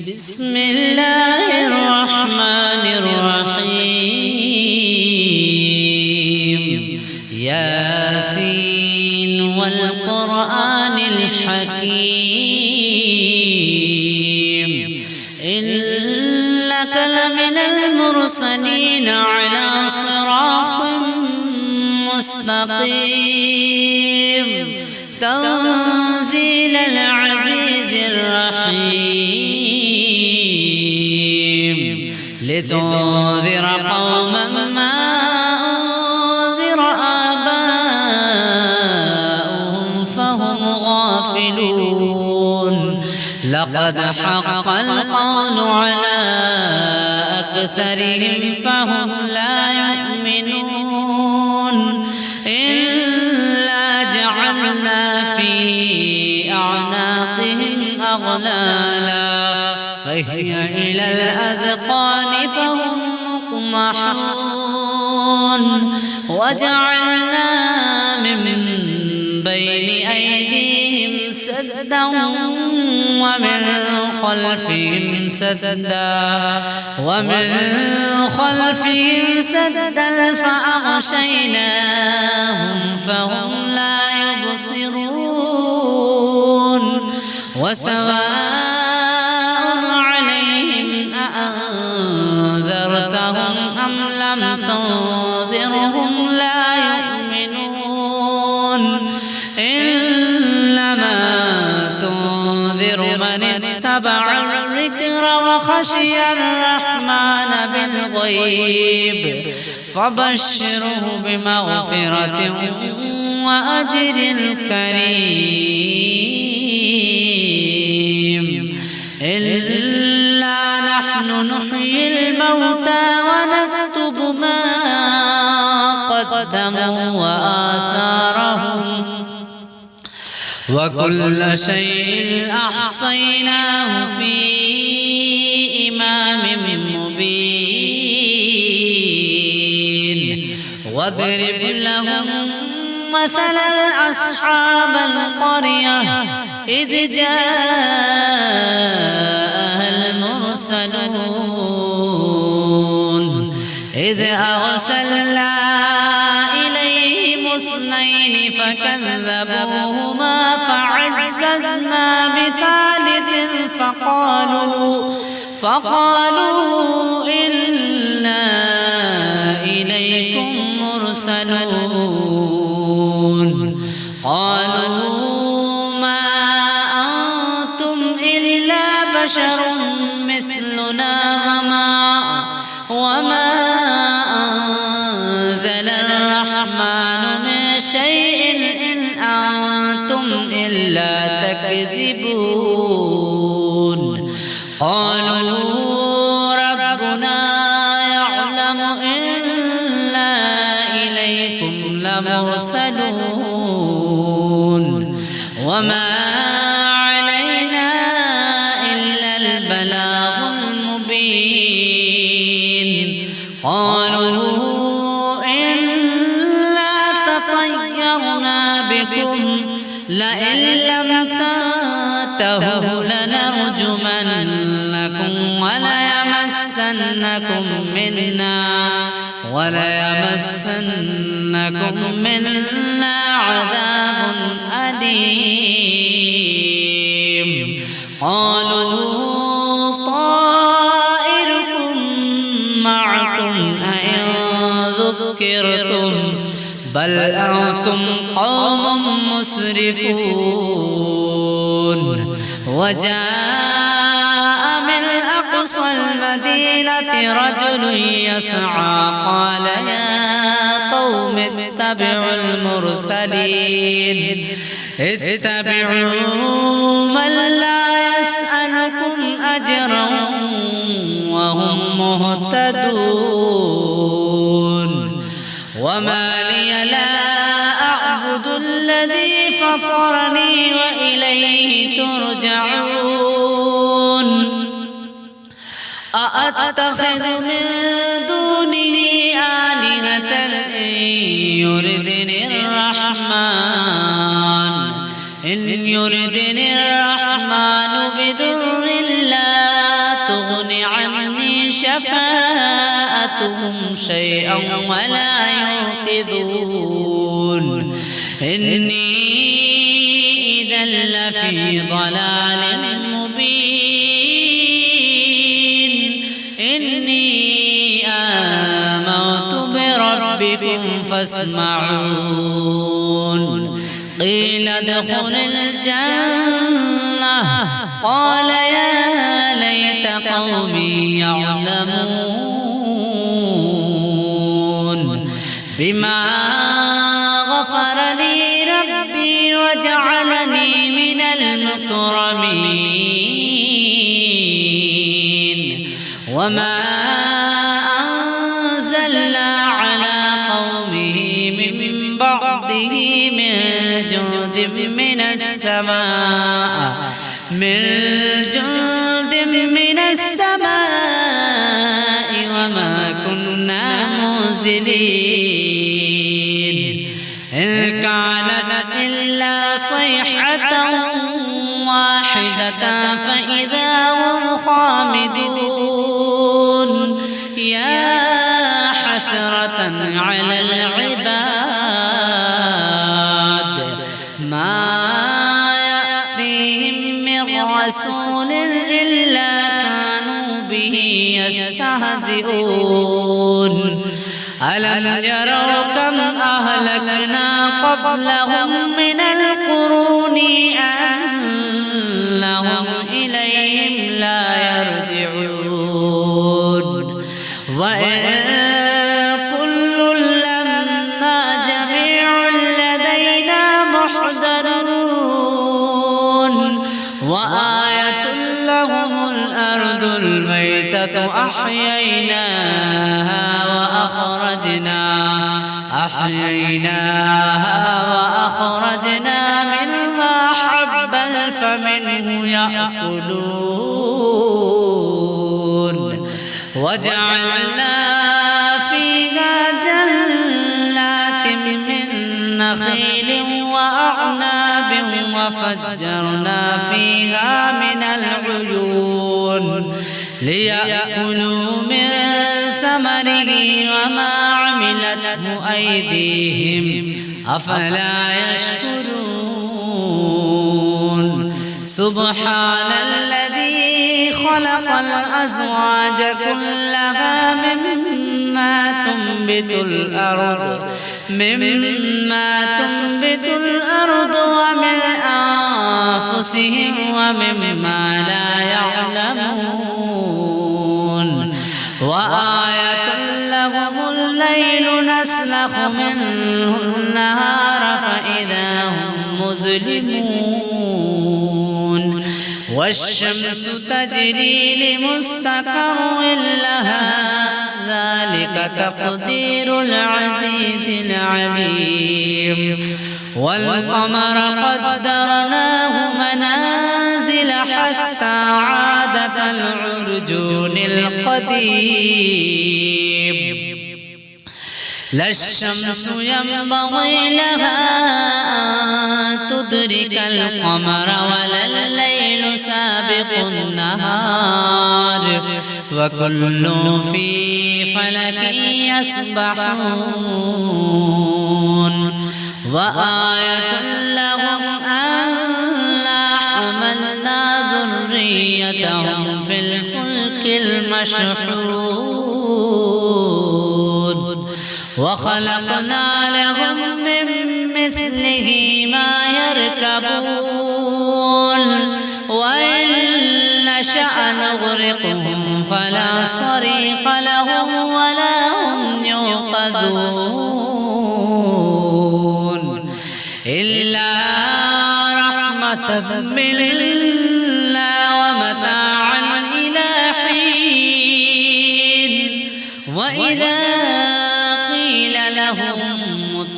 بسم الله الرحمن الرحيم ياسين والقرآن الحكيم إنك لمن المرسلين على صراط مستقيم تنزيل العزيز الرحيم لتنذر قوما ما أنذر آباؤهم فهم غافلون لقد حق القول على أكثرهم فهم لا يؤمنون إلا جعلنا في أعناقهم أغلالا فهي إلى الأذقان فهم مقمحون وجعلنا من بين أيديهم سدا ومن خلفهم سدا فأغشيناهم فهم لا يبصرون وسواء عليهم أأنذرتهم أم لم تنذرهم لا يؤمنون إنما تنذر من اتبع الذكر وخشي الرحمن بالغيب فبشره بمغفرة وأجر كريم إلا نحن نحيي الموتى ونكتب ما قدموا وآثارهم وكل شيء أحصيناه في إمام مبين واضرب لهم مثلا أصحاب القرية إذ جاءها المرسلون إذ أرسلنا إليهم اثنين فكذبوهما فعززنا بثالث فقالوا إنا إليكم مرسلون قالوا ما أنتم إلا بشر مثلنا وما أنزل الرحمن من شيء إن أنتم إلا تكذبون قالوا ربنا يعلم إنا إليكم لمرسلون وما علينا إلا البلاغ المبين قالوا إنا تطيرنا بكم لئن لم تنتهوا لنرجمنكم وليمسنكم منا عذاب أليم قالوا طائركم معكم أئن ذكرتم بل أنتم قوم مسرفون وجاء من أقصى المدينة رجل يسعى قال يا قوم اتبعوا المرسلين اتبعوا من لا يسألكم أجرا وهم مهتدون وما لي لا أعبد الذي فطرني وإليه ترجعون أأتخذ من دونه آلهة إن يردني الرحمن بضر لا فاتهم شيئا ولا ينقذون إني إذا لفي ضلال مبين إني آمنت بربكم فاسمعون قيل ادخل الجنة قال يا ليت قومي يعلمون بما غفر لي ربي وجعلني من المكرمين وما أنزلنا على قومه من بعده من جند من السماء وما كنا منزلين إن كانت إلا صيحة واحدة فإذا هم خامدون يا حسرة على العباد ما يأتيهم من رسول إلا كانوا به يستهزئون ألم يروا كم أهلكنا قبلهم من القرون أنهم إليهم لا يرجعون وإن كل لما جميع لدينا محضرون وآية لهم الأرض الميتة أحييناها وأخرجنا منها حبا فمنه يأكلون وجعلنا فيها جنات من نخيل وأعناب وفجرنا فيها من العيون ليأكلوا من ثمره وما عملته أيديهم أفلا يشكرون سبحان الذي خلق الأزواج كلها مما تنبت الأرض ومن أنفسهم ومما لا يعلمون وآية لهم الليل نسلخ منه النهار فإذا هم مظلمون والشمس تجري لمستقر لها ذلك تقدير العزيز العليم والقمر قدرناه منازل حتى عاد كالعرجون القديم لا الشمس ينبغي لها أن تدرك القمر ولا الليل سابق النهار وكل في فلك يسبحون وآية لهم أنا حملنا ذريتهم في الفلك المشحون وخلقنا لهم من مثله ما يركبون وإن نشأ نغرقهم فلا صريخ لهم ولا هم ينقذون إلا رحمة من الله ومتاعا إلى حين وإذا قيل لهم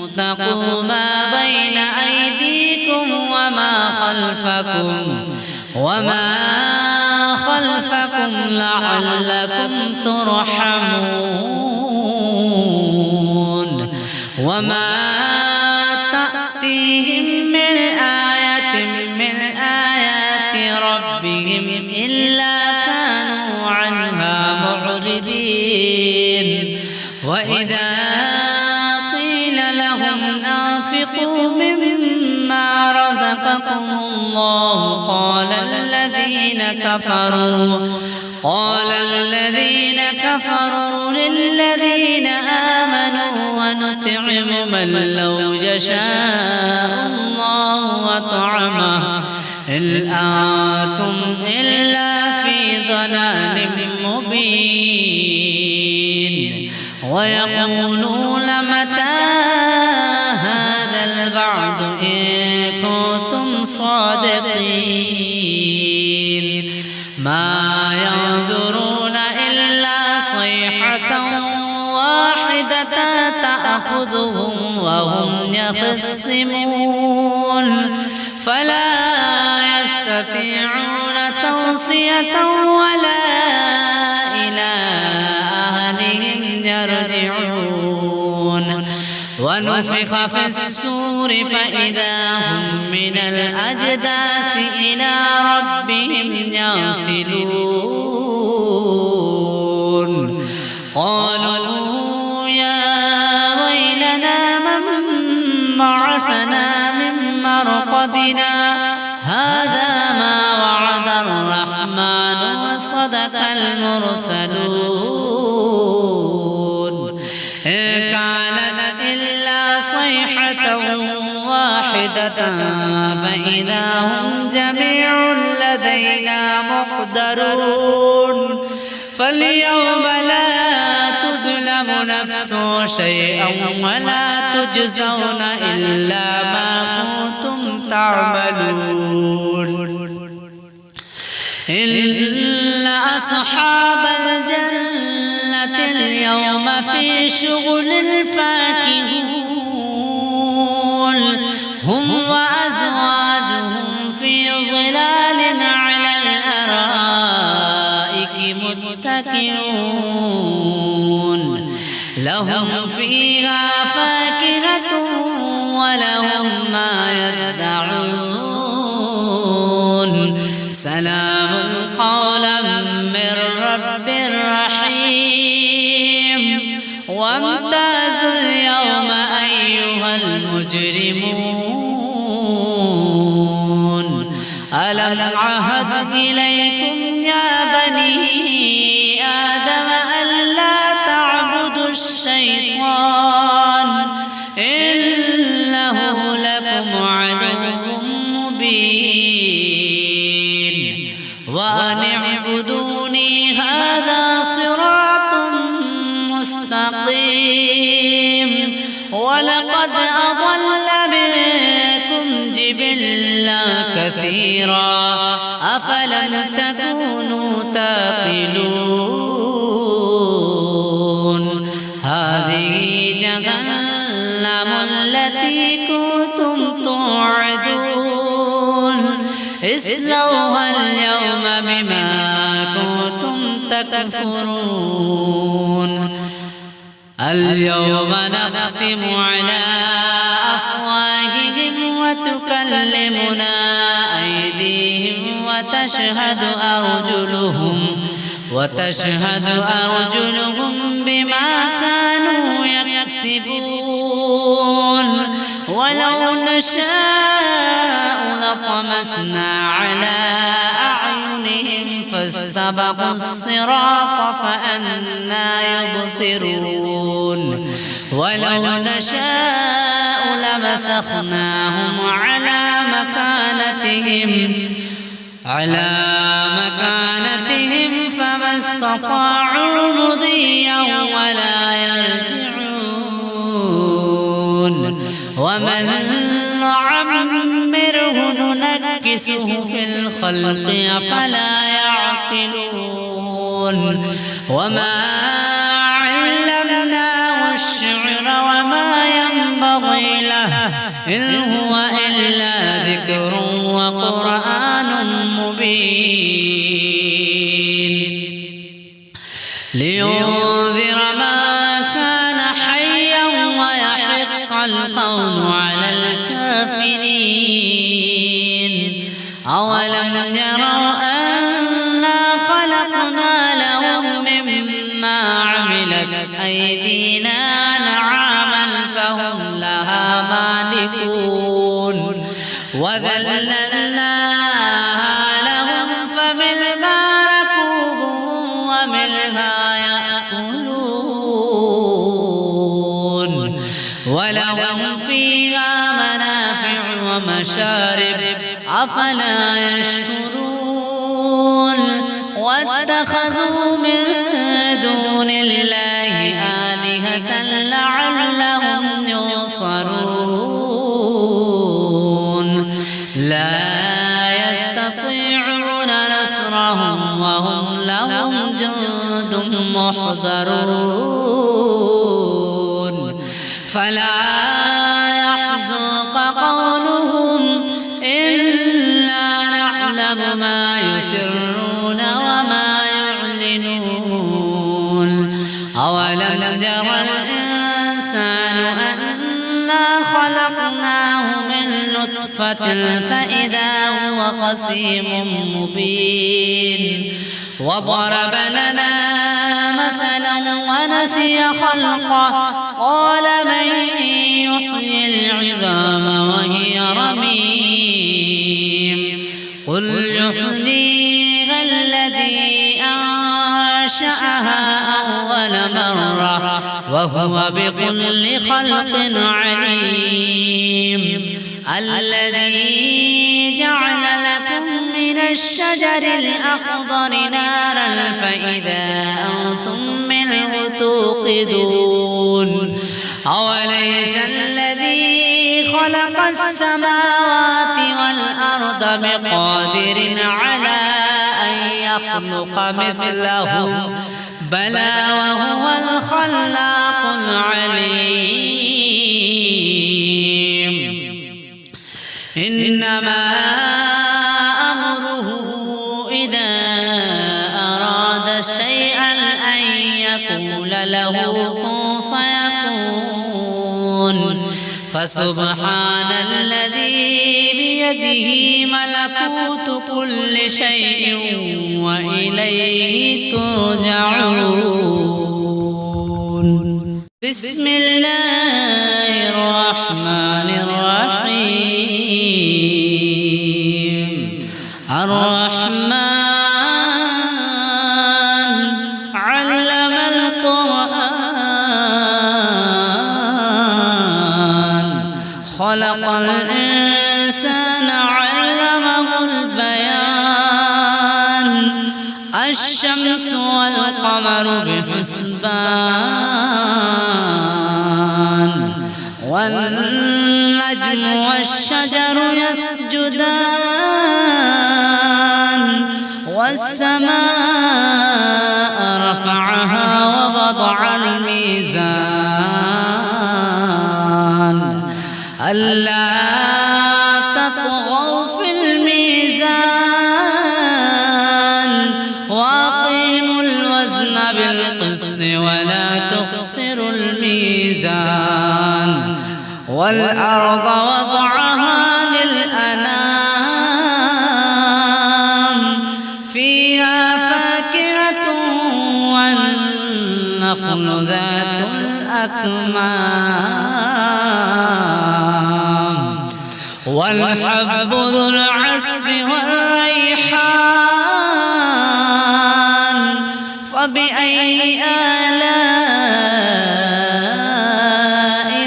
اتقوا ما بين أيديكم وما خلفكم لعلكم ترحمون وما تأتيهم من آية من آيات ربهم إلا كانوا عنها معرضين قال الذين كفروا للذين آمنوا ونطعم من لو يشاء الله وطعمه إن أنتم إلا في ضلال مبين ويقولون متى هذا الوعد إن كنتم صادقين ما ينظرون إلا صيحة واحدة تأخذهم وهم يخصمون فلا يستطيعون توصية ولا إلى أهلهم يرجعون ونفخ في السور فإذا هم من الأجداث إلى ربهم ينسلون قالوا يا ويلنا من بعثنا من مرقدنا هذا ما وعد الرحمن وصدق المرسلون إن كانت إلا صيحة واحدة فإذا هم جميع لدينا محضرون فاليوم لا تظلم نفس شيئا ولا تجزون إلا ما كنتم تعملون إلا أصحاب الجنة اليوم في شغل فاكهون هم وأزواجهم في ظلال على الأرائك متكئون لهم فيها فاكهة ولهم ما يدعون سلام قولا من رب رحيم وامتازوا اليوم أيها المجرمون ألم أعهد إليكم يا بني آدم ألا تعبدوا الشيطان إنه لكم عدو مبين وأن اعبدوني هذا صراط مستقيم ولقد أضل منكم جبلا كثيرا أفلم تكونوا تعقلون هذه جهنم التي كنتم توعدون اصلوها اليوم بما كنتم تكفرون اليوم نختم على أفواههم وتكلمنا أيديهم وتشهد أرجلهم بما كانوا يكسبون ولو نشاء لطمسنا على أعينهم فاستبقوا الصراط فأنى يبصرون ولو نشاء لمسخناهم على مكانتهم فما استطاعوا مضيا ولا يرجعون ومن نعمره ننكسه في الخلق أفلا يعقلون وما علمناه الشعر وما ينبغي له إن هو إلا ذكر وقرآن مبين لينذر من كان حيا ويحق القول على الكافرين أولم يروا أنا خلقنا لهم مما عملت أيدينا أنعاما فهم لها مالكون وذللناها لهم فمنها المشارب أفلا يشكرون واتخذوا من دون الله آلهة لعلهم ينصرون لا يستطيعون نصرهم وهم لهم جند محضرون فلا يحزنك قولهم إنا نعلم ما يسرون وما يعلنون أولم ير الإنسان أنا خلقناه من نطفة فإذا هو خصيم مبين وضرب لنا مثلا ونسي خلقه قال من يحيي العظام وهي رميم قل يحييها الذي أنشأها أول مرة وهو بكل خلق عليم الذي جعل لكم من الشجر الأخضر نارا فإذا أنتم منه توقدون أوليس الذي خلق السماوات والأرض بقادر على أن يخلق مثلهم بلى وهو الخلاق العليم إنما أمره إذا أراد شيئا أن يقول له كن فيكون فسبحان الذي بيده ملكوت كل شيء وإليه ترجعون بسم الله الرحمن الرحيم الرحمن علم القرآن خلق الإنسان علمه البيان الشمس والقمر بحسبان والنجم والشجر يسجدان والسماء رفعها ووضع الميزان ألا تطغوا في الميزان وأقيموا الوزن بالقسط ولا تخسروا الميزان والأرض وضعها للأنام فيها فاكهة والنخل ذات الأكمام والحب ذو العصف والريحان فبأي آلاء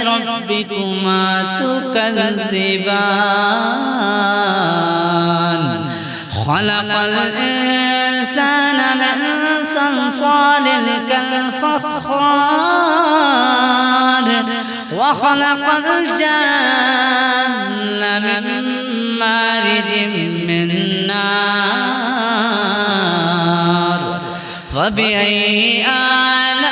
ربكما تكذبان خلق الإنسان من صلصال كالفخار وخلق الجن من مارج من نار فبأي آلاء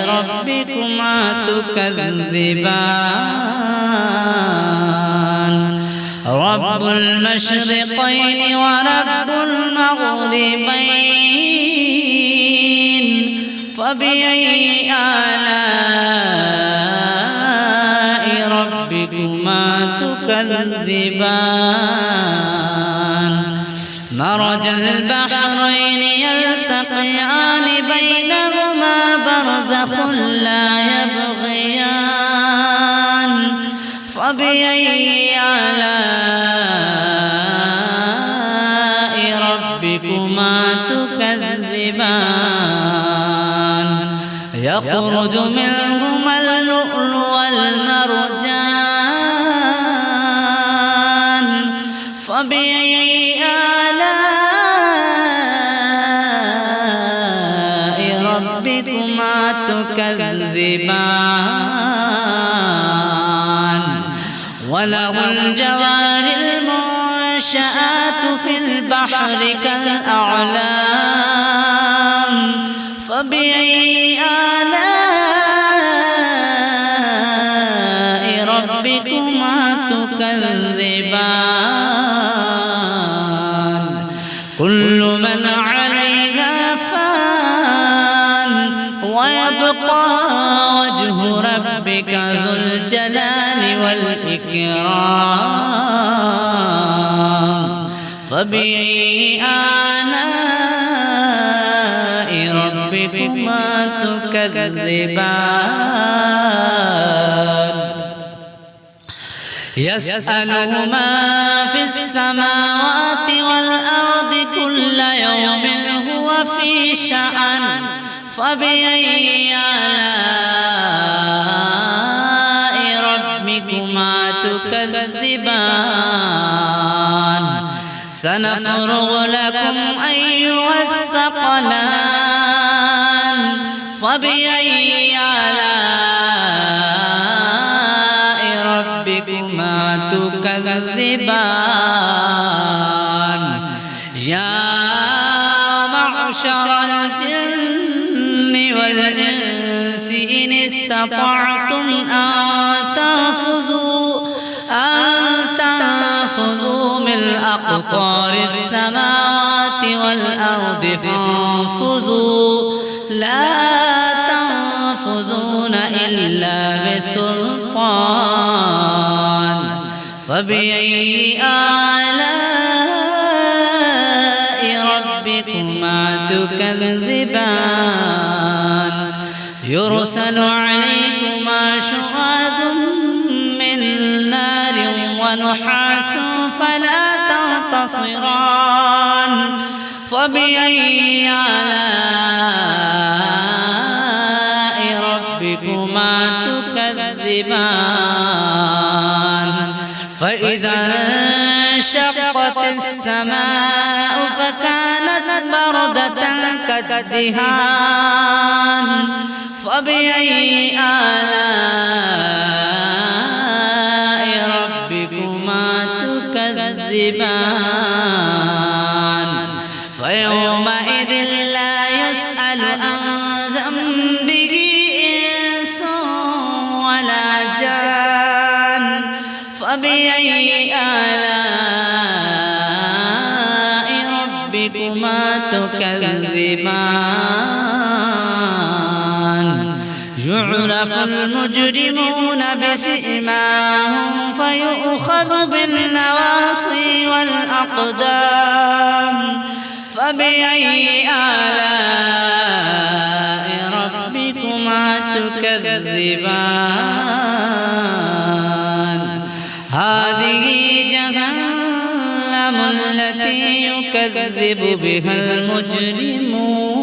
ربكما تكذبان رب المشرقين ورب المغربين فبأي آلاء ربكما تكذبان مرج البحرين يلتقيان بينهما برزخ لا يبغيان فبأي آلاء ربكما تكذبان. يخرج منهما اللؤلؤ والمرجان تكذبان وله الجوار المنشآت في البحر كالأعلام فبأي آلاء ربكما تكذبان كل من عليها فان ويبقى وجه ربك ذو الجلال والإكرام فبأي آلاء ربكما تكذبان يسأله ما في السماوات والأرض كل يوم هو في شأن فبأي آلاء ربكما تكذبان سنفرغ لكم أيها الثقلان فبأي آلاء ربكما تكذبان يا معشر الجن والإنس إن استطعتم أن تنفذوا من أقطار السماوات والأرض فانفذوا لا تنفذون إلا بسلطان فبأي آلاء ربكما تكذبان يرسل عليكما شواظ من نار ونحاس فلا تنتصران فبأي آلاء ربكما تكذبان فإذا انشقت السماء فكانت بردة كالدهان فبأي آلاء ربكما تكذبان فيومئذ لا يسأل عن ذنبه إنس ولا جان فبأي آلاء ربكما تكذبان يعرف المجرمون بسيماهم فيؤخذ بالنواصي والأقدام فبأي آلاء ربكما تكذبان هذه جهنم التي يكذب بها المجرمون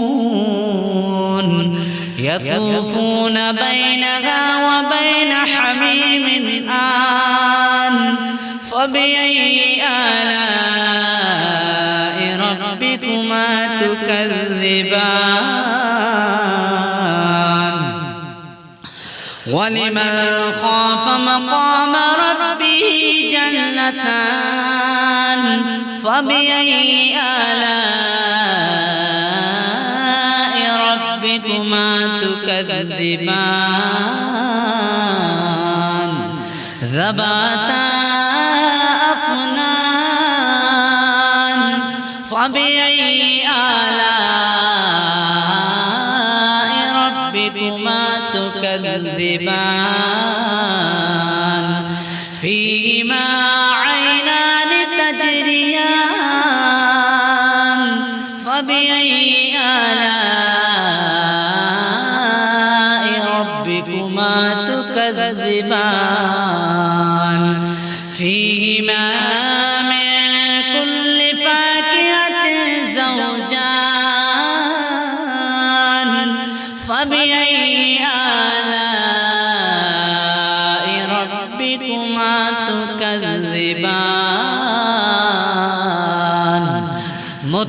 يطوفون بينها وبين حميم آن فبأي آلاء ربكما تكذبان ولمن خاف مقام ربه جنتان فبأي آلاء ربكما تكذبان ذباتا أفنان فبأي آلاء ربكما تكذبان فيهما عينان تجريان فبأي آلاء ربكما تكذبان فيهما من كل فاكهة زوجان فبأي آلاء ربكما تكذبان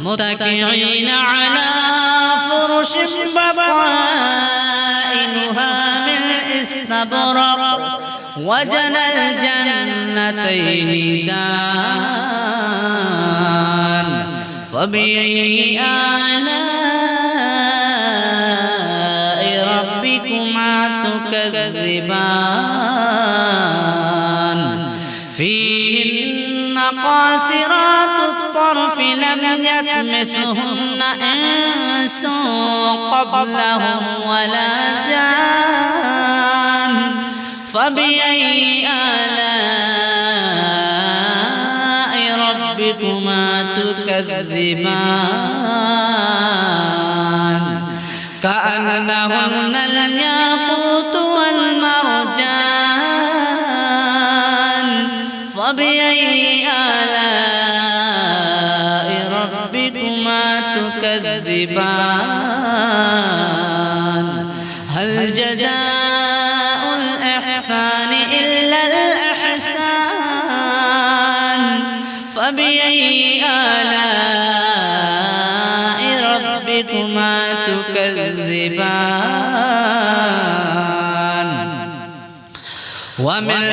متكئين على فرش بطائنها من استبرق وجنى الجنتين دان فبأي آلاء ربكما تكذبان فيهن قاصرات الطرف لم يطمثهن إنس قبلهم ولا جان فبأي آلاء ربكما تكذبان كأنهن الياقوت والمرجان فبأي آلاء ربكما تكذبان هل جزاء الإحسان إلا الإحسان فبأي آلاء ربكما تكذبان ومن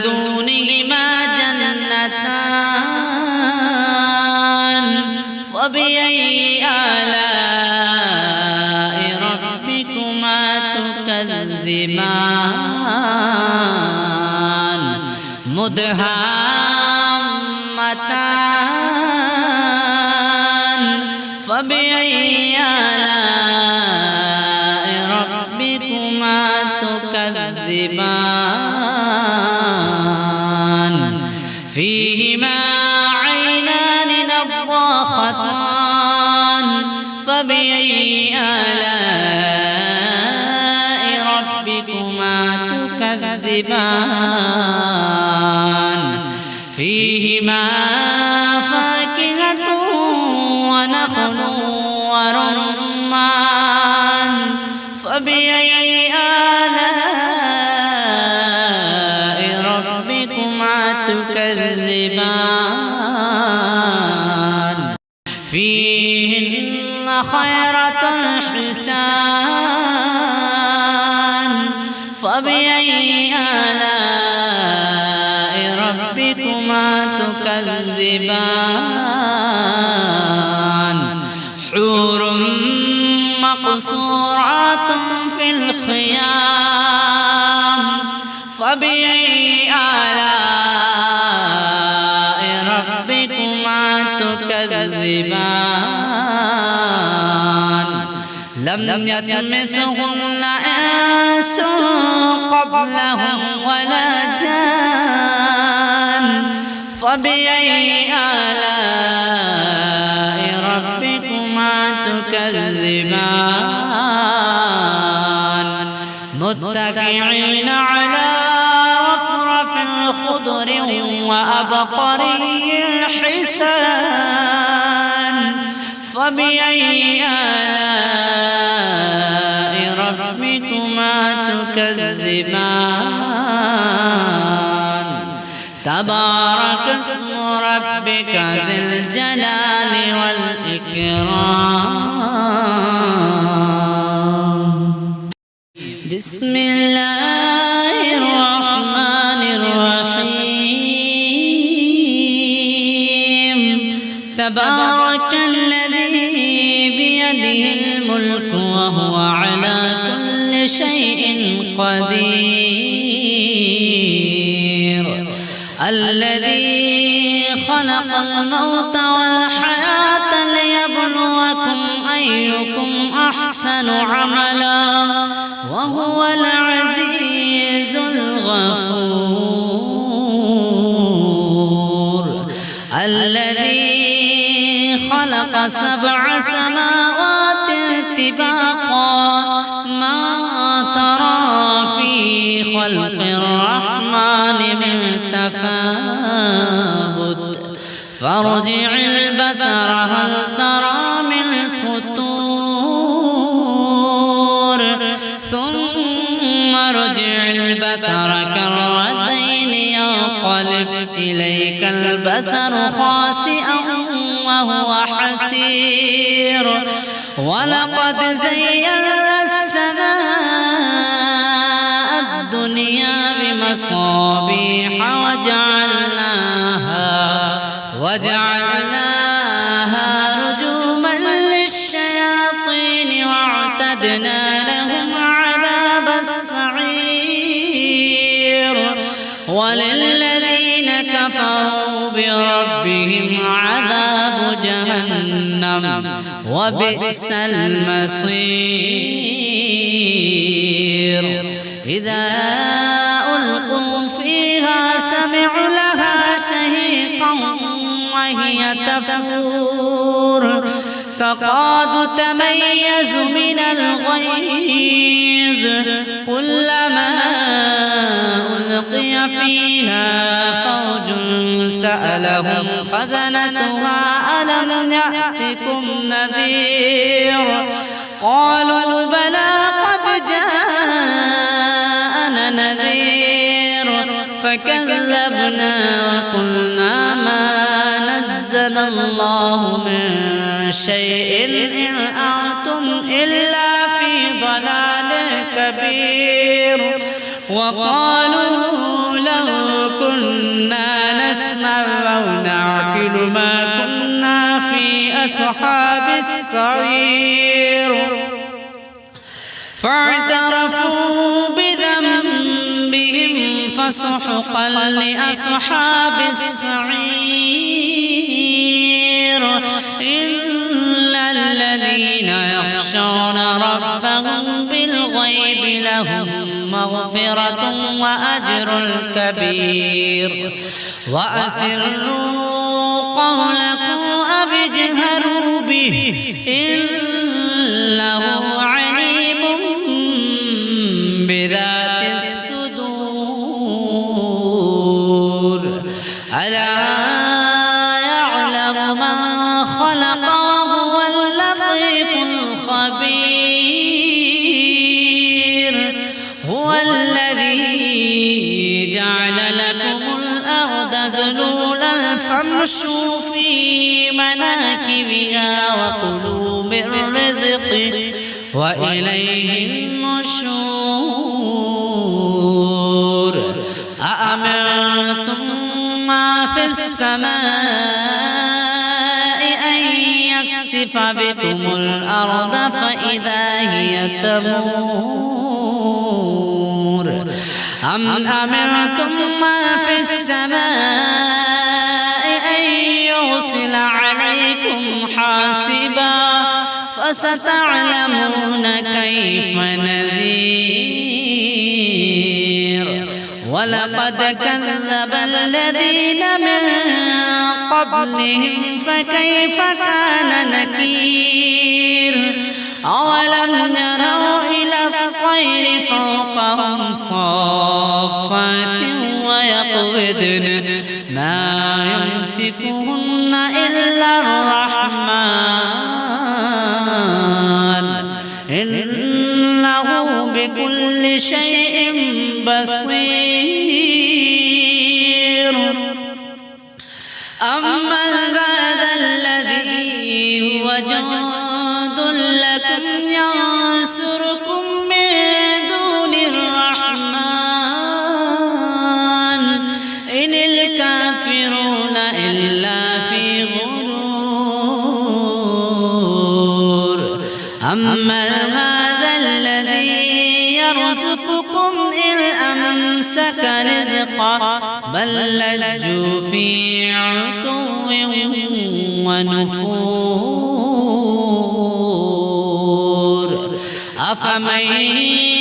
دونهما جنتان فبأي آلاء ربكما تكذبان مدهامتان فبأي آلاء ربكما تكذبان فيهما عينان نضاختان فبأي آلاء ربكما تكذبان فيهما فاكهة ونخل ورمان فبأي آلاء ربكما تكذبان فيهن خيرة حسان فبأي آلاء ربكما تكذبان حور مقصورات في الخيام فبأي آلاء ربكما تكذبان لم يطمثهن إنس قبلهم ولا جان فبأي آلاء ربكما تكذبان متكئين على رفرف خضر وأبقري حسان فبأي آلاء ربكما تكذبان تبارك اسم ربك ذي الجلال والإكرام بسم الله الرحمن الرحيم تبارك الذي بيده الملك وهو على كل شيء قدير الذي خلق الموت والحياة ليبلوكم أيكم أحسن عملا وهو العزيز الغفور الذي خلق 7 سماوات طباقا ما ترى في خلق الرحمن من تفاوت فارجع البصر هل ترى من فطور ثم ارجع البصر كرتين ينقلب إليك البصر خاسئا وهو حسير ولقد زينا السماء الدنيا بمصابيح وجعلناها رجوما للشياطين واعتدنا لهم عذاب السعير وللذين كفروا بربهم عذاب جهنم وبئس المصير إذا ألقوا فيها سمعوا لها شهيقا وهي تفور تكاد تميز من الغيظ كلما ألقي فيها فوج سألهم خزنتها ألم يأتكم نذير قالوا بلى قد جاءنا نذير فكذبنا وقلنا ما نزل الله من شيء إن أنتم إلا في ضلال كبير وقالوا لو كنا نسمع أو نعقل ما كنا في أصحاب السعير فاعترفوا بذنبهم فسحقا لأصحاب السعير إن الذين يخشون ربهم بالغيب لهم مغفرة وأجر كبير وأسروا قولكم أو اجهروا به إنه عليم بذات الصدور ألا يعلم من خلق وهو اللطيف الخبير هو الذي جعل لكم الأرض ذلولا فامشوا في مناكبها وكلوا من رزقه وإليه النشور أأمنتم ما في السماء أن يكسف بكم الأرض فإذا هي تمور أم أمنتم ما في السماء أن يرسل عليكم حاسبا فستعلمون كيف نذير ولقد كذب الذين من قبلهم فكيف كان نكير أولم يروا إلى الطير فوقهم صافات ويقبضن ما يمسكهن إلا الرحمن إنه بكل شيء بصير أمن هذا الذي هو جند لكم ينصركم من دون الرحمن إن الكافرون إلا في غرور أمن هذا الذي يرزقكم إن أمسك رزقه بل لجوا في عتو ونفور أفمن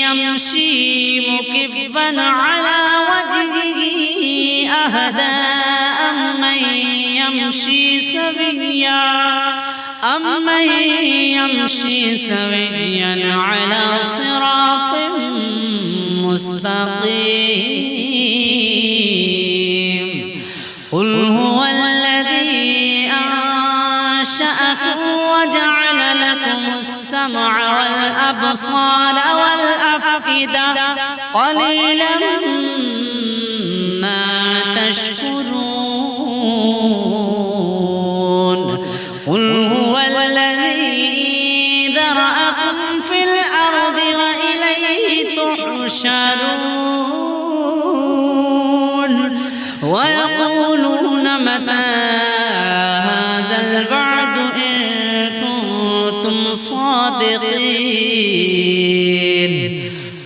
يمشي مكبا على وجهه أهدى أمن يمشي سويا على صراط مستقيم قل هو الذي أنشأكم وجعل لكم السمع والأبصار والأفئدة قليلا ما تشكرون قل هو الذي يحشرون ويقولون متى هذا الوعد إن كنتم صادقين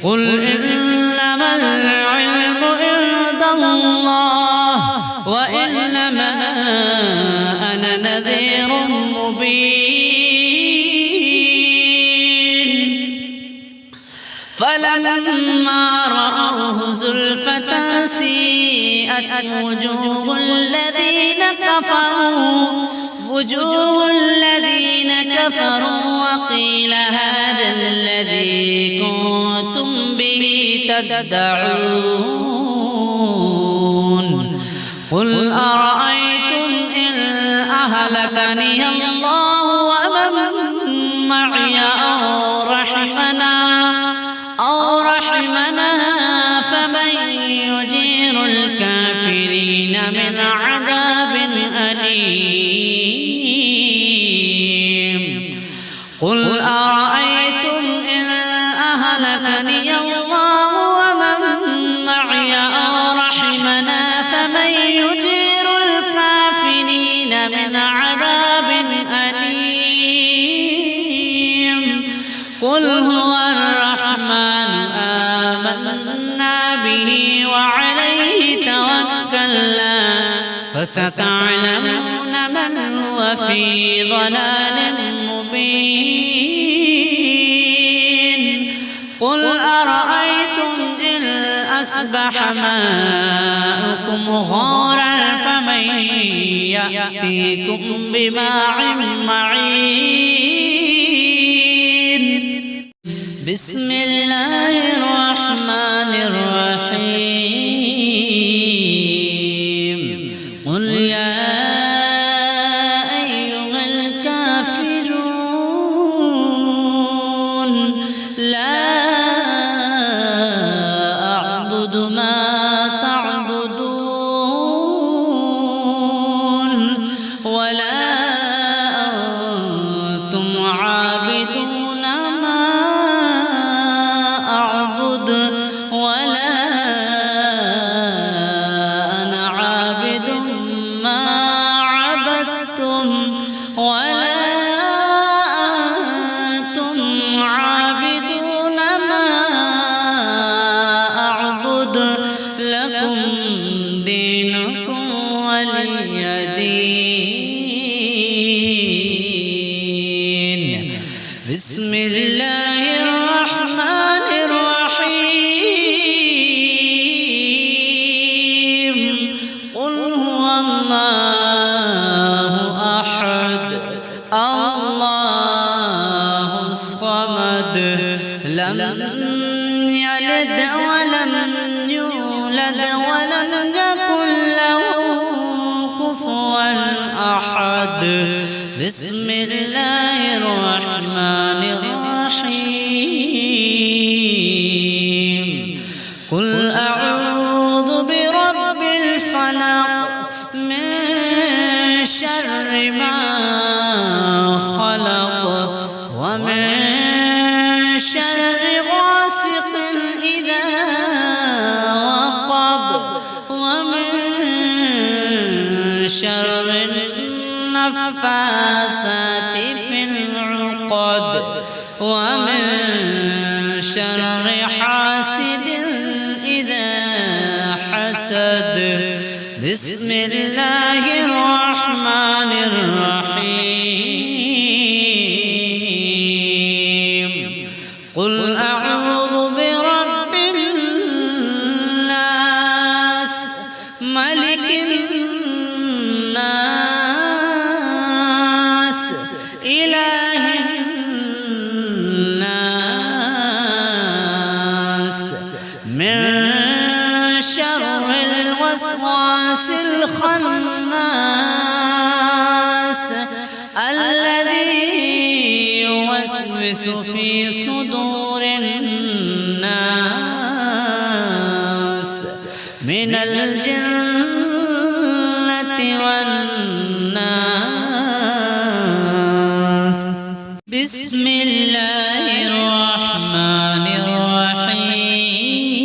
قل إنما العلم عند الله وإنما أنا نذير مبين فلما رأوه زلفة سيئت وجوه الذين كفروا وقيل هذا الذي كنتم به تدعون قل أرأيتم إن أهلكني الله ومن معي أو رحمنا فمن يجير الكافرين من عذاب أليم قل أرأيتم إن أهلكني الله ومن معي أو رحمنا فمن يجير الكافرين من عذاب أليم قل هو الرحمن آمنا به وعليه توكلنا فستعلمون من هو في ضلال مبين قل أرأيتم إن أصبح ماؤكم غورا فمن يأتيكم بماء معين بسم الله الرحمن الرحيم قل يا أيها الكافرون لا أعبد ما تعبدون ولا أنتم عابدون ما أعبد ولا أنا عابد ما عبدتم ولا أنتم عابدون ما أعبد لكم دينكم ولي دين بسم الله الرحمن الرحيم قل هو الله أحد الله الصمد لم يلد ولم يولد ولم يكن له كفوا أحد بسم الله الرحمن الرحيم قل أعوذ برب الفلق من شر ما خلق ومن شر غاسق إذا وقب ومن شر النفاثات في العقد ومن شر حاسد إذا حسد بسم الله الرحمن الرحيم قل أعوذ برب الناس ملك الناس إله الناس من شر الوسواس الخناس الذي يوسوس في صدور الناس من الجنة والناس بسم الله الرحمن الرحيم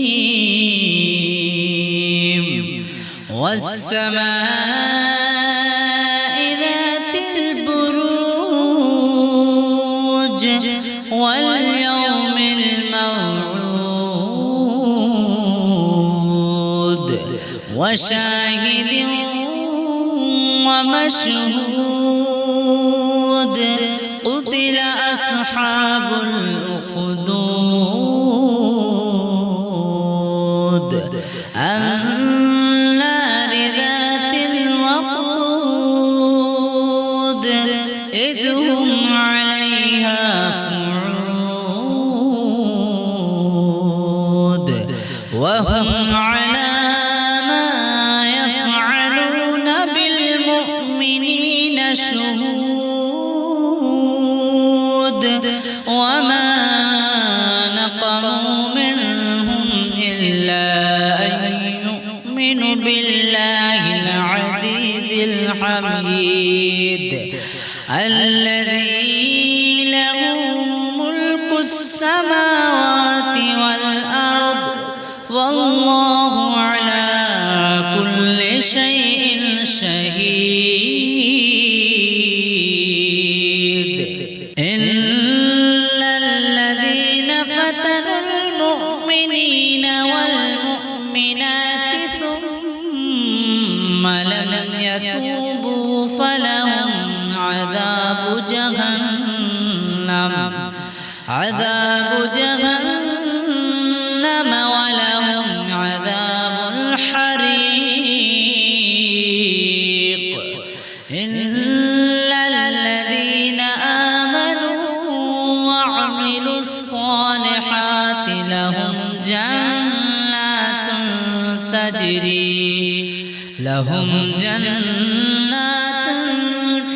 وشاهد ومشهود قتل أصحاب الأخدود النار ذات الوقود إذ هم عليها قعود وهم على ما يفعلون بالمؤمنين شهود وما نقموا منهم إلا أن يؤمنوا بالله العزيز الحميد الذي له ملك السماوات والأرض والله على كل شيء شهيد إلا الذين فتنوا المؤمنين والمؤمنات ثم لم يتوبوا فلهم عذاب جهنم ولهم عذاب الحريق إلا الذين آمنوا وعملوا الصالحات لهم جنات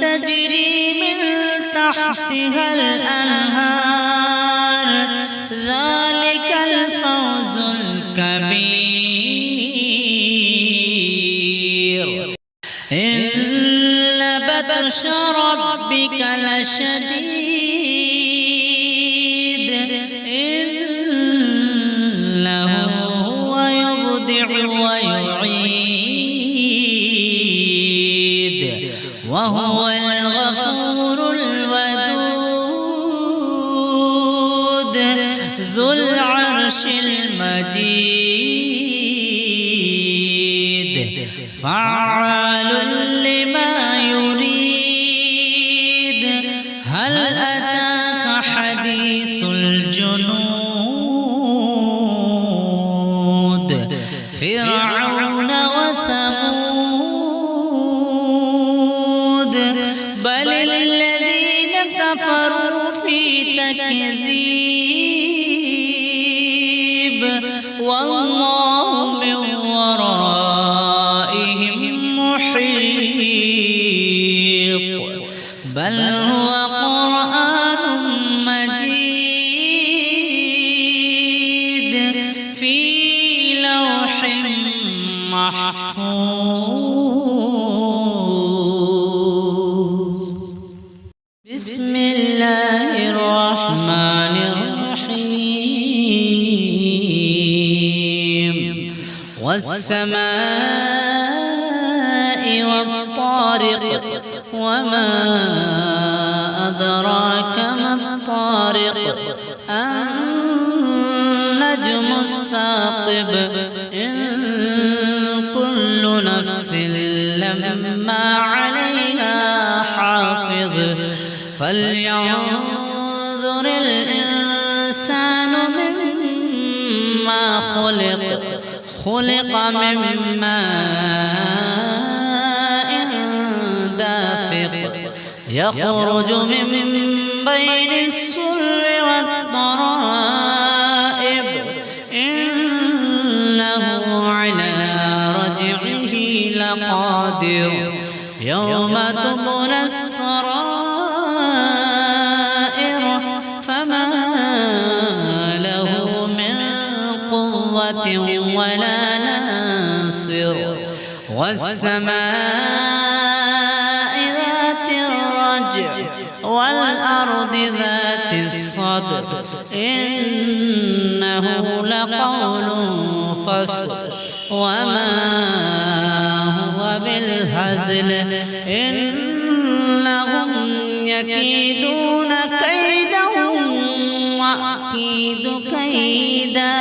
تجري من تحتها الأنهار ذلك الفوز الكبير إن بطش ربك لشديد إنه هو يبدع ويعيد وهو الغفور الودود ذو العرش المجيد فعال لما يريد هل أتاك حديث الجنود فرعون وثمود بل الذين كفروا في تكذيب والله من ورائهم محيط بل هو قرآن مجيد في لوح محفوظ بسم الله الرحمن الرحيم والسماء والطارق وما أدراك ما الطارق النجم الثاقب إن كل نفس لما عليها حافظ فلينظر الإنسان مما خلق من ماء دافق يخرج من بين الصلب والترائب إنه على رجعه لقادر يوم تبلى السرائر فما له من قوة ولا ناصر والسماء ذات الرجع والأرض ذات الصدع إنه لقول فصل وما هو بالهزل إنهم يكيدون كيدا وأكيد كيدا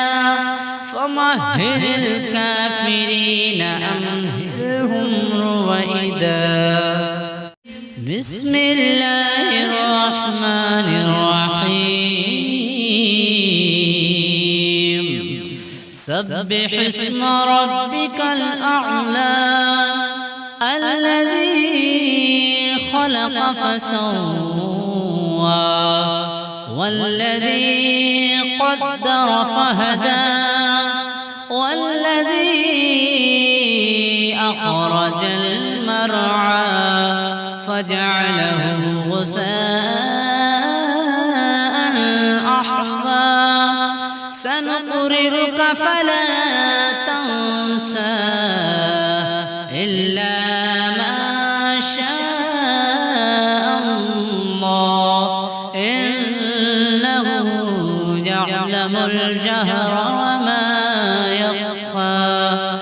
فمهل الكافرين أمهلهم رويدا بسم الله الرحمن الرحيم سبح اسم ربك الأعلى الذي خلق فسوى والذي قدر فهدى والذي أخرج المرعى فجعله غثاء أحوى سنقرئك فلا تنسى إلا ما شاء الله إنه يعلم الجهر وما يخفى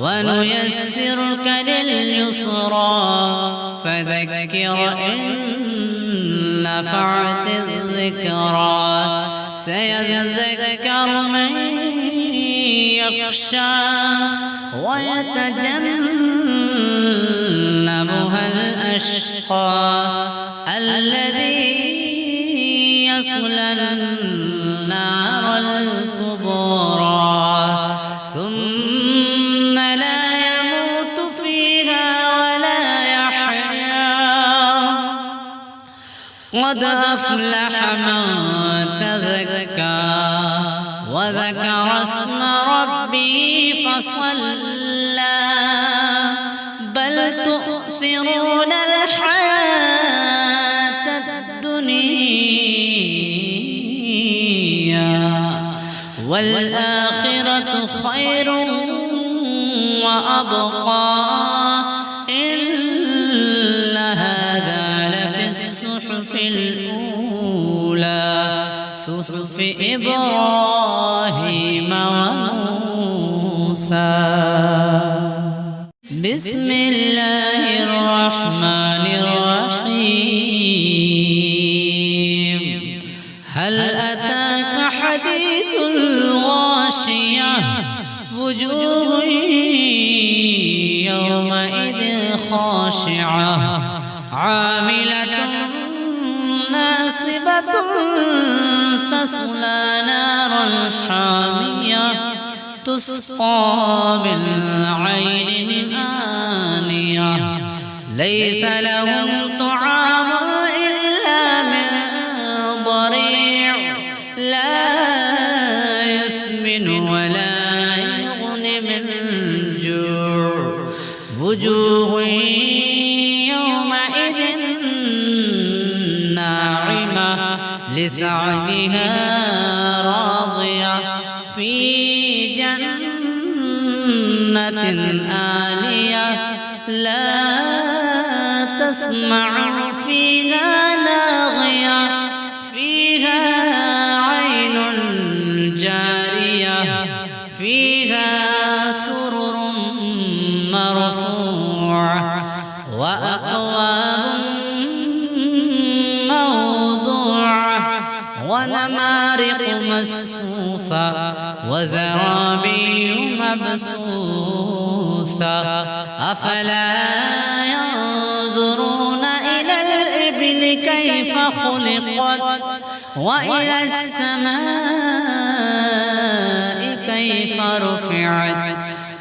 ونيسرك لليسرى فذكر إن نفعت الذكرى سيذكر من يخشى ويتجنبها الأشقى الذي يصلى النار الكبرى ثم لا يموت فيها ولا يحيا قد أفلح من تزكى وذكر اسم ربه فصلى بل تؤثرون الحياة الدنيا والآخرة خير وأبقى إن هذا لفي الصحف الأولى صحف إبراهيم وموسى بسم الله الرحمن الرحيم هل أتاك حديث الغاشية وجوه يومئذ خاشعة عاملة ناصبة تصلى نارا حامية تسقى من عين آنية ليس لهم طعام إلا من ضريع لا يسمن ولا يغني من جوع وجوه يومئذ ناعمة لسعيها راضية في جنة عالية لا تسمع فيها لاغية فيها عين جارية فيها سرر مرفوعة وأكواب موضوعة ونمارق مصفوفة وزرابي مبثوثة أفلا ينظرون إلى الإبل كيف خلقت وإلى السماء كيف رفعت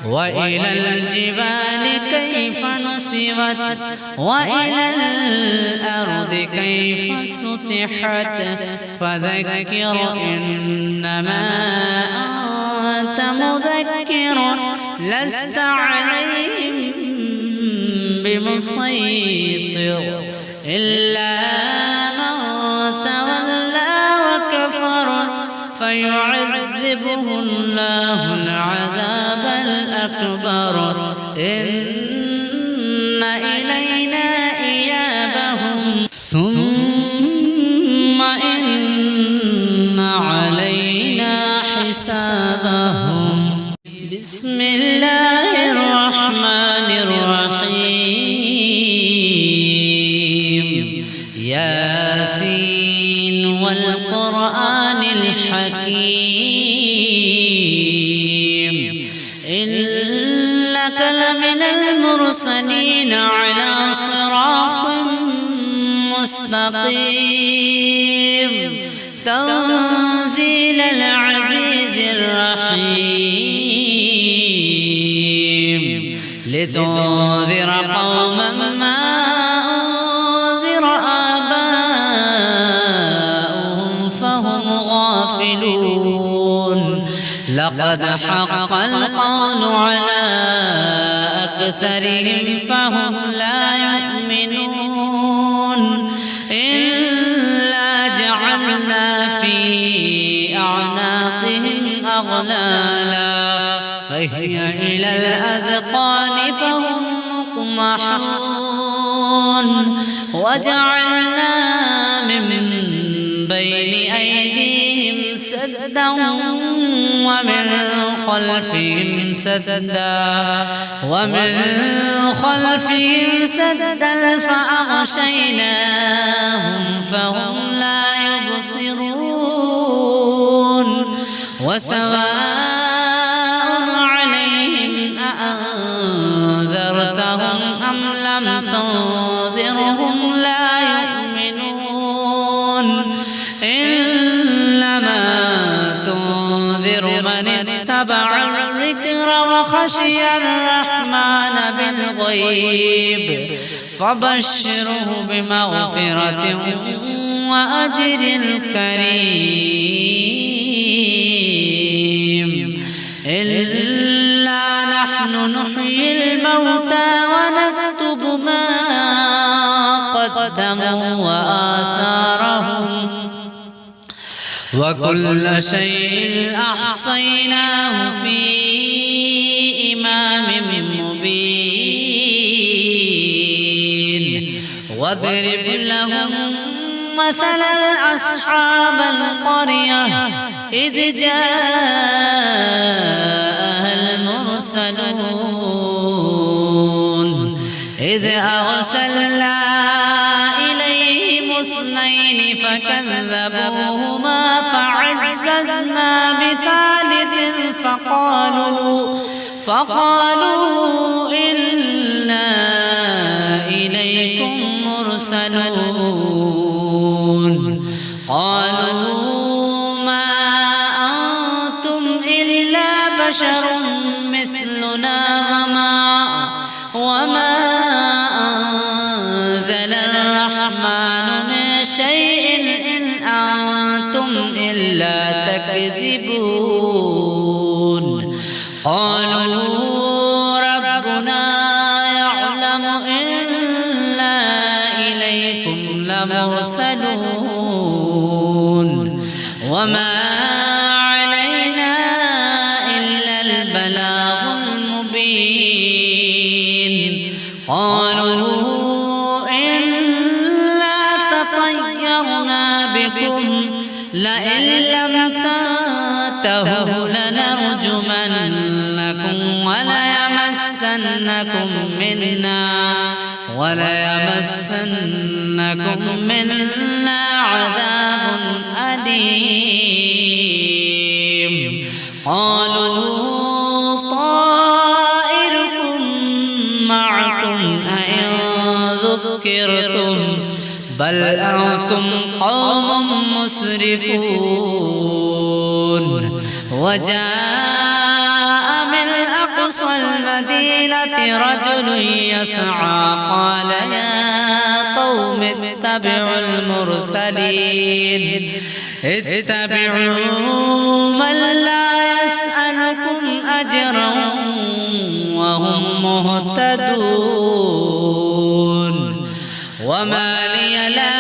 وإلى الجبال كيف نصبت وإلى الأرض كيف سطحت فذكر إنما أنت مذكر لست عليهم بمسيطر إلا من تولى وكفر فيعذبه الله العذاب الأكبر إن إلينا إيابهم ثم إن علينا حسابهم بسم الله الرحمن الرحيم ياسين والقرآن الحكيم على صراط مستقيم تنزيل العزيز الرحيم لتنذر قوما ما أنذر آباؤهم فهم غافلون لقد حق القول على أكثرهم فهم لا يؤمنون إلا جعلنا في أعناقهم أغلالا فهي إلى الأذقان فهم مقمحون وجعلنا من بين أيديهم سدا ومن خلفهم سدا فأغشيناهم فهم لا يبصرون وسواء عليهم أأنذرتهم أم لم تنذرهم لا يؤمنون إنما تنذر من اتبع الذكر وخشي الرحمن بالغيب فبشره بمغفرة وأجر كريم إلا نحن نحيي الموتى ونكتب ما قدموا وآثارهم وكل شيء أحصيناه في إمام مبين واضرب لهم مثلا أصحاب القرية إذ جاءها المرسلون إذ أرسلنا إليهم اثنين فكذبوهما فعززنا بثالث فقالوا إنا إليكم مرسلون قالوا ما أنتم إلا بشر مثلنا وما أنزل الرحمن من شيء إن أنتم إلا تكذبون قالوا ربنا يعلم إنا إليكم لمرسلون وما علينا إلا البلاغ المبين قالوا إنا تطيرنا بكم لئن لم تنتهوا لنرجمنكم وليمسنكم منا عذاب أليم قالوا طائركم معكم أئن ذكرتم بل أنتم قوم مسرفون وجاء من أقصى المدينة رجل يسعى قال يا قوم اتبعوا المرسلين اتبعوا من لا يسألكم أجرا وهم مهتدون وما لي لا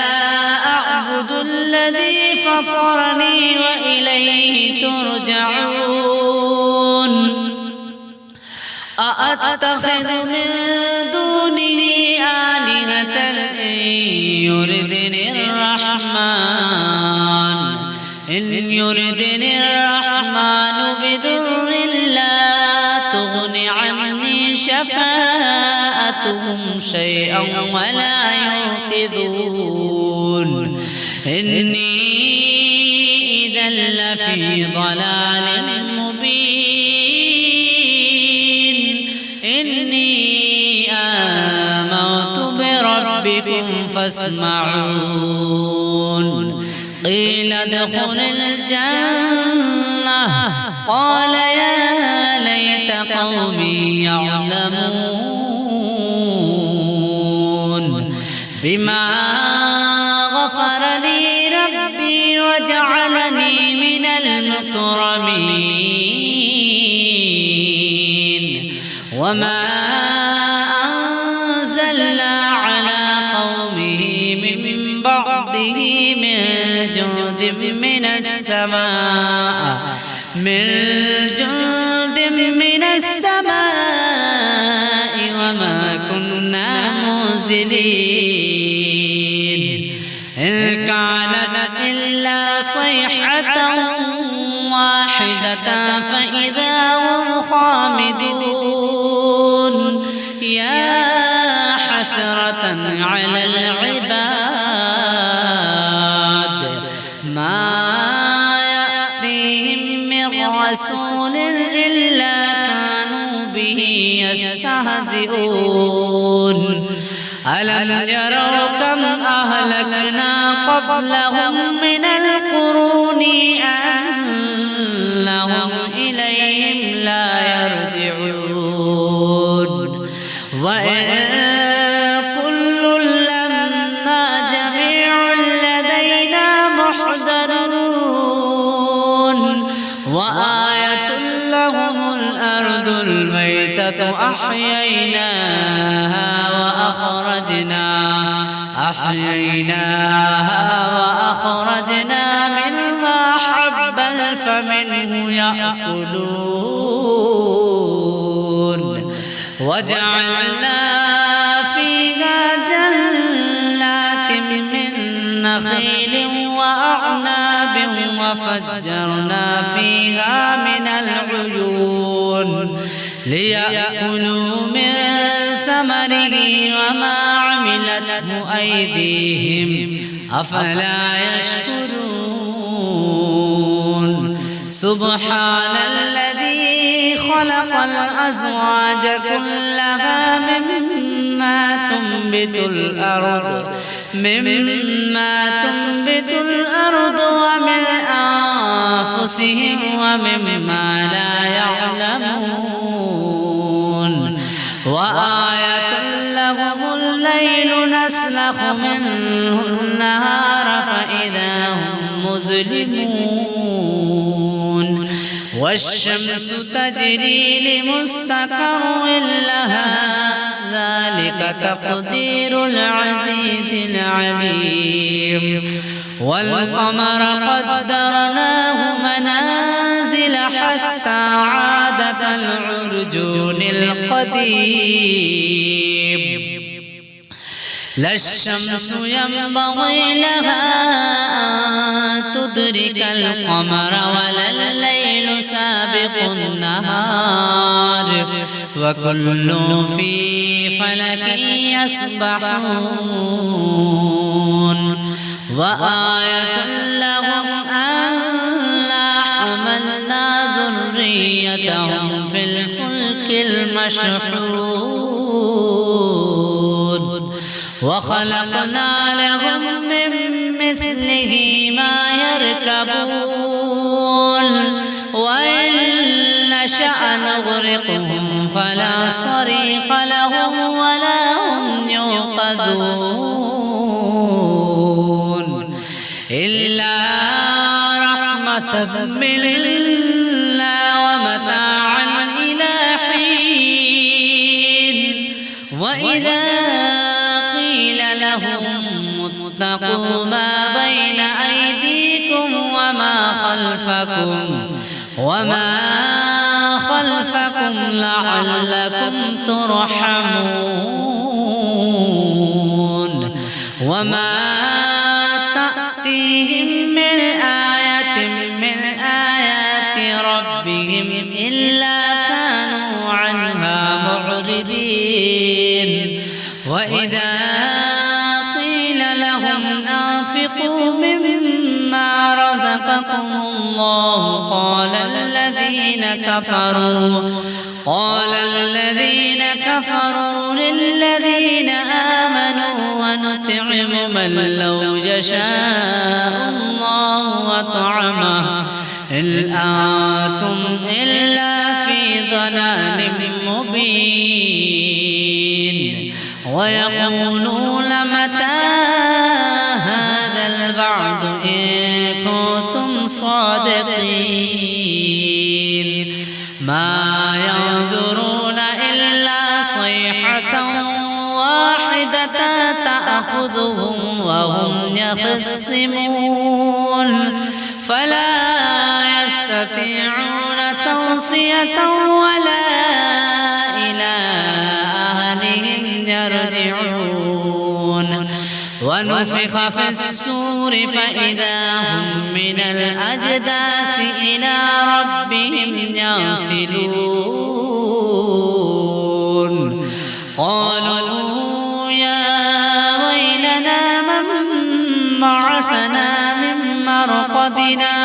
أعبد الذي فطرني وإليه ترجعون أأتخذ من دونه آلهة إن يردني الرحمن بضر لا تغن عني شفاعتهم شيئا ولا ينقذون إني إذا لفي ضلال مبين إني فاسمعون قيل ادخل الجنة قال يا ليت قومي يعلمون بما غفر لي ربي وجعلني من المكرمين وما أنزلنا على قومه من بعده من جند من السماء وما كنا منزلين إن كانت إلا صيحة واحدة فإذا هم خامدون يا حسرة على العباد ما يأتيهم من رسول إلا كانوا به يستهزئون ألم يروا كم أهلكنا قبلهم من القرون أنهم إليهم لا يرجعون وإن كل لما جميع لدينا محضرون وآية لهم الأرض الميتة أحييناها وأخرجنا منها حبا فمنه يأكلون وجعلنا فيها جنات من نخيل وأعناب وفجرنا فيها من العيون ليأكلوا من ثمره وما عملته أيديهم أفلا يشكرون سبحان الذي خلق الأزواج كلها مما تنبت الأرض ومن أنفسهم ومما لا يعلمون وآية لهم الليل نسلخ منه النهار فإذا هم مظلمون والشمس تجري لمستقر لها ذلك تقدير العزيز العليم والقمر قدرناه منازل حتى عاد كالعرجون القديم لا الشمس ينبغي لها أن تدرك القمر ولا الليل سابق النهار وكل في فلك يسبحون وآية لهم أنا حملنا ذريتهم في الفلك المشحون وخلقنا لهم من مثله ما يركبون وإن نشأ نغرقهم فلا صريخ لهم ولا هم ينقذون إلا رحمة من الله ومتاعا إلى حين وإذا قيل لهم اتقوا ما بين أيديكم وما خلفكم لعلكم ترحمون وما تأتيهم من آية من آيات ربهم إلا كانوا عنها معرضين وإذا قيل لهم أنفقوا مما رزقكم الله قال قال الذين كفروا للذين آمنوا ونطعم من لو يشاء الله وطعمه إن أنتم إلا في ضلال مبين ويقولون متى هذا الوعد إن كنتم صادقين ما ينظرون إلا صيحة واحدة تأخذهم وهم يخصمون فلا يستطيعون توصية ولا إلى أهلهم يرجعون ونفخ في السور فإذا هم من الأجداث إلى ربهم ينسلون قالوا يا ويلنا من بعثنا من مرقدنا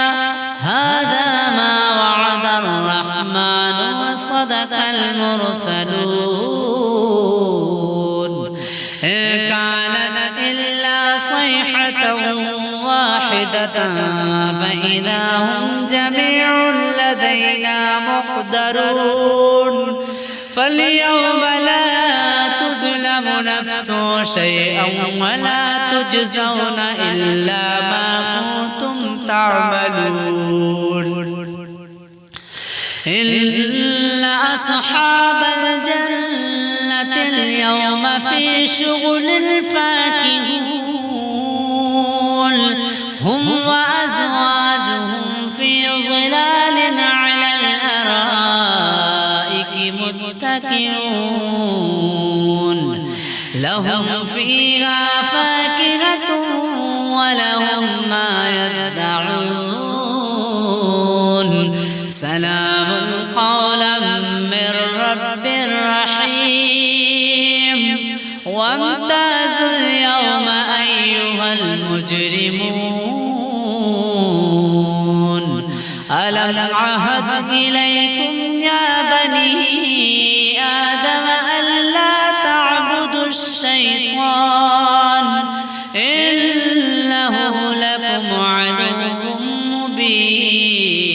هذا ما وعد الرحمن وصدق المرسلون إن كانت إلا صيحة واحدة فإذا هم جميع لدينا محضرون فاليوم لا تظلم نفس شيئا ولا تجزون إلا ما كنتم تعملون إلا أصحاب الجنة اليوم في شغل فاكهون هم وأزواجهم في ظلال على الأرائك متكئون لهم فيها فاكهة ولهم ما يدعون سلام قولا من رب رحيم وامتازوا اليوم أيها المجرمون ألم أعهد إليكم يا بني آدم ألا تعبدوا الشيطان إنه لكم عدو مبين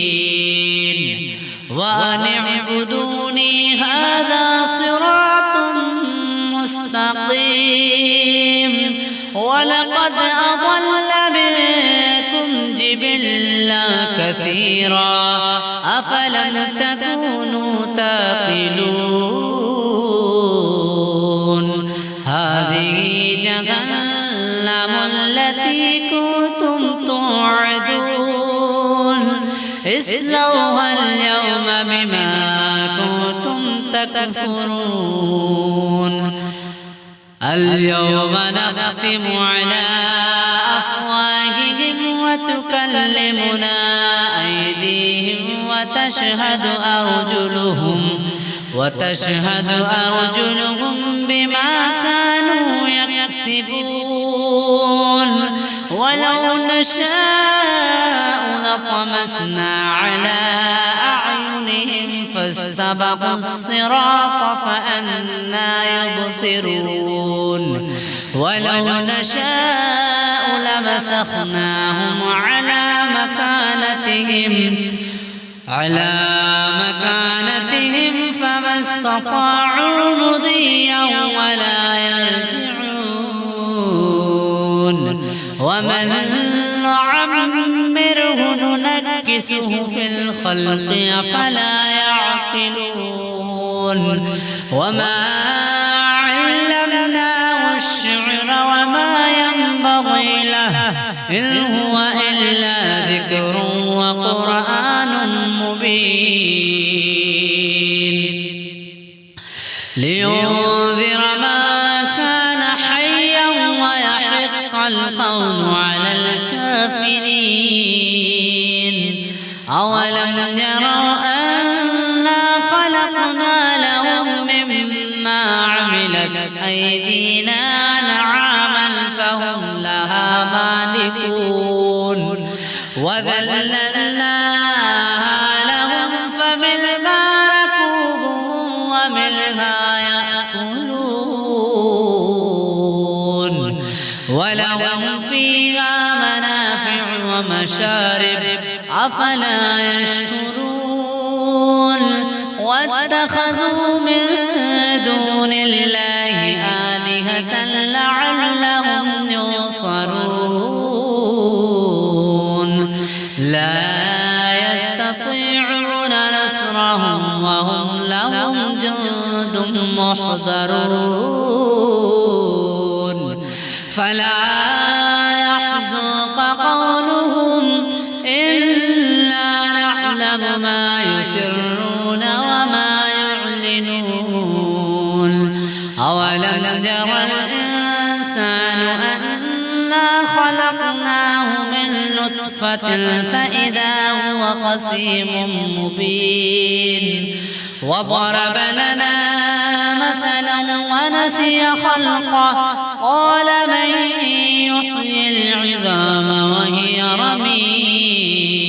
وأن اعبدوني هذا صراط مستقيم ولقد أضل منكم جبلا كثيرا أفلم تكونوا تعقلون هذه جهنم التي كنتم توعدون اصلوها اليوم بما كنتم تكفرون اليوم نختم على أفواههم وتكلمنا أيديهم وتشهد أرجلهم بما كانوا يكسبون ولو نشاء لطمسنا على أعينهم فاستبقوا الصراط فأنى يبصرون ولو نشاء لمسخناهم على مكانتهم فما استطاعوا مضيا ولا يرجعون ومن نعمره ننكسه في الخلق أفلا يعقلون وما علمناه الشعر وما ينبغي له إن هو إلا ذكر وقرآن مبين لينذر من كان حيا ويحق القول على الكافرين أولم يروا أنا خلقنا لهم مما عملت أيدينا أنعاما فهم لها مالكون وذللناها لهم فمنها ركوبهم ومشارب أفلا يشكرون واتخذوا من دون الله آلهة لعلهم ينصرون لا يستطيعون نصرهم وهم لهم جند محضرون فلا يحزنك قولهم إنا نعلم ما يسرون وما يعلنون أولم ير الإنسان أنا خلقناه من نطفة فإذا هو خصيم مبين وضرب لنا مثلا ونسي خلقه قال من يحيي العظام وهي رميم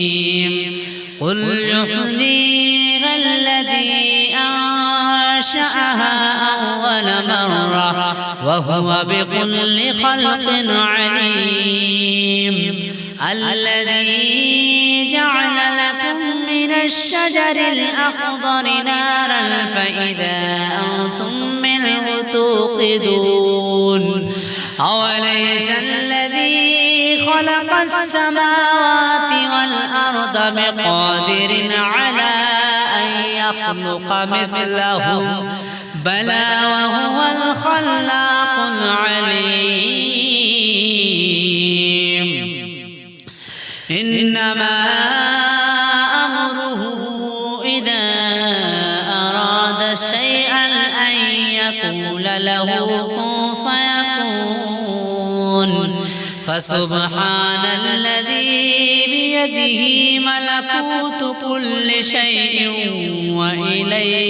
قل يحييها الذي أنشأها أول مرة وهو بكل خلق عليم الذي جعل لكم من الشجر الأخضر نارا فإذا أنتم منه توقدون أوليس الذي خلق السماوات والأرض بقادر على أن يخلق مثلهم بلى وهو الخلاق العليم إنما أمره إذا أراد شيئا أن يقول له كن فيكون فسبحان الذي بيده ملكوت كل شيء وإليه